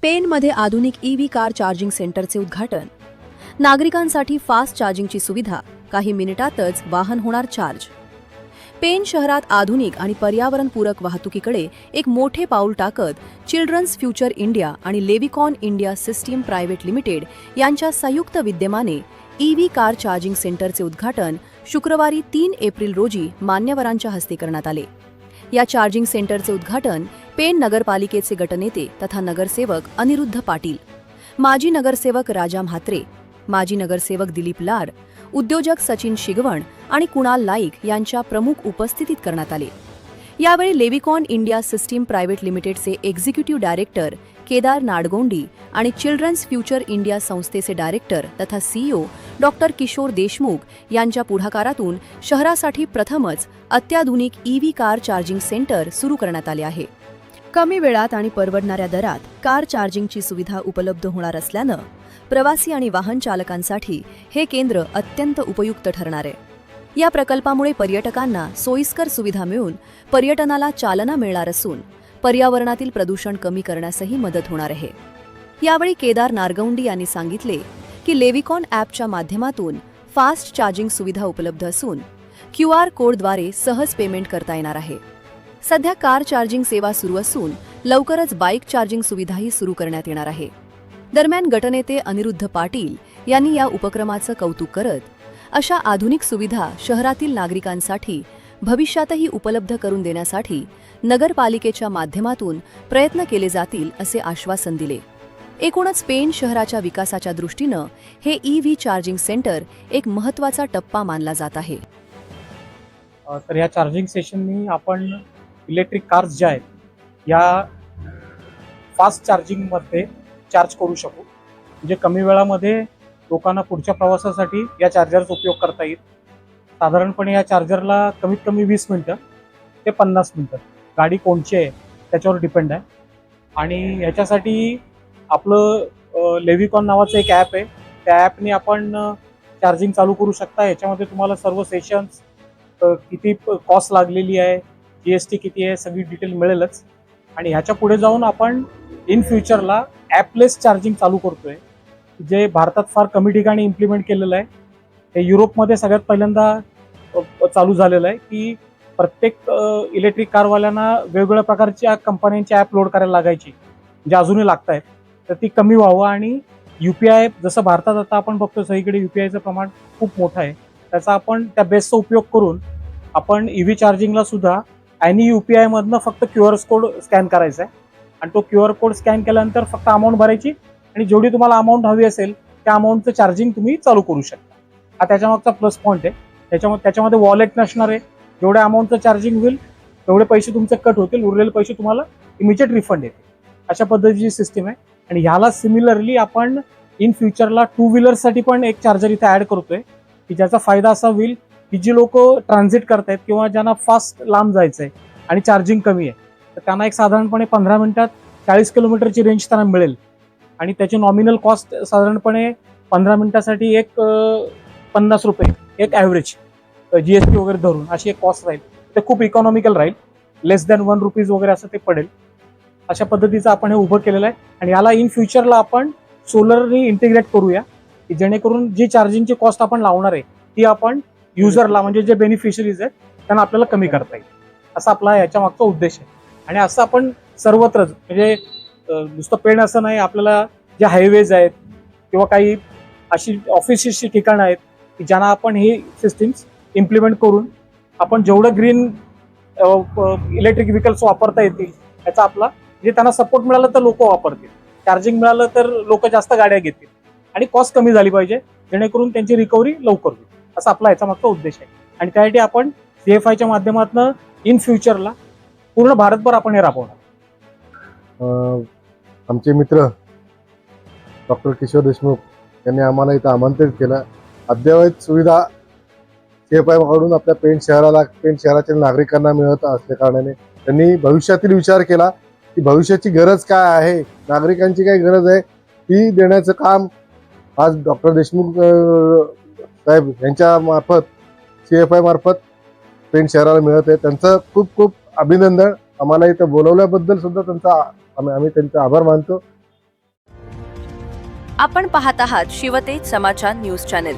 पेणमध्ये आधुनिक EV car charging सेंटरचे उद्घाटन. नागरिकांसाठी फास्ट चार्जिंगची सुविधा, काही मिनिटातच वाहन होणार चार्ज. पेण शहरात आधुनिक आणि पर्यावरणपूरक वाहतुकीकडे एक मोठे पाऊल टाकत चिल्ड्रन्स फ्युचर इंडिया आणि लेव्हिकॉन इंडिया सिस्टीम प्रायव्हेट लिमिटेड यांच्या संयुक्त विद्यमाने ईव्ही कार चार्जिंग सेंटरचे उद्घाटन शुक्रवारी 3 एप्रिल रोजी मान्यवरांच्या हस्ते करण्यात आले. या चार्जिंग सेंटरचे उद्घाटन पेण नगरपालिकेचे गटनेते तथा नगरसेवक अनिरुद्ध पाटील, माजी नगरसेवक राजा म्हात्रे, माजी नगरसेवक दिलीप लाड, उद्योजक सचिन शिगवण आणि कुणाल लाईक यांच्या प्रमुख उपस्थितीत करण्यात आले. यावेळी लेव्हिकॉन इंडिया सिस्टीम प्रायव्हेट लिमिटेडचे एक्झिक्युटिव्ह डायरेक्टर केदार नाडगोंडी आणि चिल्ड्रन्स फ्युचर इंडिया संस्थेचे डायरेक्टर तथा सीईओ डॉक्टर किशोर देशमुख यांच्या पुढाकारातून शहरासाठी प्रथमच अत्याधुनिक ईव्ही कार चार्जिंग सेंटर सुरू करण्यात आले आहे. कमी वेळात आणि परवडणाऱ्या दरात कार चार्जिंगची सुविधा उपलब्ध होणार असल्यानं प्रवासी आणि वाहन चालकांसाठी हे केंद्र अत्यंत उपयुक्त ठरणार आहे. या प्रकल्पामुळे पर्यटकांना सोयीस्कर सुविधा मिळून पर्यटनाला चालना मिळणार असून पर्यावरणातील प्रदूषण कमी करण्यासही मदत होणार आहे. यावेळी केदार नारगौंडी यांनी सांगितले की लेव्हिकॉन ॲपच्या माध्यमातून फास्ट चार्जिंग सुविधा उपलब्ध असून QR कोडद्वारे सहज पेमेंट करता येणार आहे. सध्या कार चार्जिंग सेवा सुरू असून लवकरच बाईक चार्जिंग सुविधाही सुरू करण्यात येणार आहे. दरम्यान गटनेते अनिरुद्ध पाटील यांनी या उपक्रमाचं कौतुक करत अशा आधुनिक सुविधा शहरातील नागरिकांसाठी भविष्यातही उपलब्ध करून देण्यासाठी नगरपालिकेच्या माध्यमातून प्रयत्न केले जातील असे आश्वासन दिले. एकूणच पेण शहराच्या विकासाच्या दृष्टीनं हे ईव्ही चार्जिंग सेंटर एक महत्त्वाचा टप्पा मानला जात आहे. तर या चार्जिंग सेशननी आपण इलेक्ट्रिक कार्स ज्या आहेत या फास्ट चार्जिंगमध्ये चार्ज करू शकू. म्हणजे कमी वेळामध्ये लोकांना पुढच्या प्रवासासाठी या चार्जरचा उपयोग करता येईल. साधारणपणे या चार्जरला कमीत कमी 20 मिनिटं ते 50 मिनिटं, गाडी कोणची आहे त्याच्यावर डिपेंड आहे. आणि याच्यासाठी आपलं लेव्हिकॉन नावाचं एक ॲप आहे. त्या ॲपने आपण चार्जिंग चालू करू शकता. याच्यामध्ये तुम्हाला सर्व सेशन्स, किती कॉस्ट लागलेली आहे, GST किती आहे, सगळी डिटेल मिळेलच. आणि ह्याच्या पुढे जाऊन आपण इन फ्युचरला ॲपलेस चार्जिंग चालू करतोय, जे भारतात फार कमी ठिकाणी इम्प्लिमेंट केलेलं आहे. हे युरोपमध्ये सगळ्यात पहिल्यांदा चालू झालेलं आहे की प्रत्येक इलेक्ट्रिक कारवाल्यांना वेगवेगळ्या प्रकारच्या कंपन्यांची ॲप लोड करायला लागायची, जे अजूनही लागत आहेत. तर ती कमी व्हावं आणि UPI, जसं भारतात आता आपण बघतो सगळीकडे UPIचं प्रमाण खूप मोठं आहे, त्याचा आपण त्या बेसचा उपयोग करून आपण ईव्ही चार्जिंगला सुद्धा आणि UPI मधनं फक्त QR कोड स्कॅन करायचा आहे. आणि तो QR कोड स्कॅन केल्यानंतर फक्त अमाऊंट भरायची आणि जेवढी तुम्हाला अमाऊंट हवी असेल त्या अमाऊंटचं चार्जिंग तुम्ही चालू करू शकता. हा त्याच्यामागचा प्लस पॉईंट आहे. त्याच्यामध्ये वॉलेट नसणार आहे. जेवढ्या अमाऊंटचं चार्जिंग होईल तेवढे पैसे तुमचे कट होतील, उरलेले पैसे तुम्हाला इमिजिएट रिफंड येतील. अशा पद्धतीची सिस्टीम आहे. आणि ह्याला सिमिलरली आपण इन फ्युचरला 2 व्हीलरसाठी पण एक चार्जर इथे ॲड करतोय की ज्याचा फायदा असा होईल की जी लोक ट्रान्झिट करतायत किंवा ज्यांना फास्ट लांब जायचं आहे आणि चार्जिंग कमी आहे, तर त्यांना एक साधारणपणे 15 मिनिटात 40 किलोमीटरची रेंज त्यांना मिळेल. आणि त्याची नॉमिनल कॉस्ट साधारणपणे 15 मिनिटासाठी एक 50 रुपये एक ॲव्हरेज, GST वगैरे धरून अशी एक कॉस्ट राहील. ते खूप इकॉनॉमिकल राहील, लेस दॅन 1 रुपीज वगैरे असं ते पडेल. अशा पद्धतीचं आपण हे उभं केलेलं आहे. आणि याला इन फ्युचरला आपण सोलरनी इंटिग्रेट करूया की जेणेकरून जी चार्जिंगची कॉस्ट आपण लावणार आहे ती आपण युजरला, म्हणजे जे बेनिफिशरीज आहेत त्यांना आपल्याला कमी करता येईल. असा आपला याच्या मागचा उद्देश आहे. आणि असं आपण सर्वत्रच, म्हणजे नुसतं पेण असं नाही, आपल्याला जे हायवेज आहेत किंवा काही अशी ऑफिसेसची ठिकाणं आहेत की ज्यांना आपण ही सिस्टीम्स इम्प्लिमेंट करून आपण जेवढं ग्रीन इलेक्ट्रिक व्हेकल्स वापरता येतील याचा आपला, म्हणजे त्यांना सपोर्ट मिळाला तर लोक वापरतील, चार्जिंग मिळालं तर लोक जास्त गाड्या घेतील आणि कॉस्ट कमी झाली पाहिजे जेणेकरून त्यांची रिकव्हरी लवकर होईल. असा आपला याचा मागचा उद्देश आहे. आणि त्यासाठी आपण CFIच्या माध्यमातून इन फ्युचरला पूर्ण भारतभर आपण हे राबवणार. आमचे मित्र डॉक्टर किशोर देशमुख यांनी आम्हाला इथं आमंत्रित केलं. अद्ययावत सुविधा CFI कडून आपल्या पेण शहरातील नागरिकांना मिळत असल्या कारणाने त्यांनी भविष्यातील विचार केला की भविष्याची गरज काय आहे, नागरिकांची काय गरज आहे ती देण्याचं काम आज डॉक्टर देशमुख साहेब यांच्या मार्फत CFI मार्फत पेण शहराला मिळत आहे. त्यांचं खूप खूप अभिनंदन. आम्हाला इथं बोलवल्याबद्दल सुद्धा आम्ही त्यांचा आभार मानतो. आपण पाहत आहात शिवतेज समाचार न्यूज चॅनेल.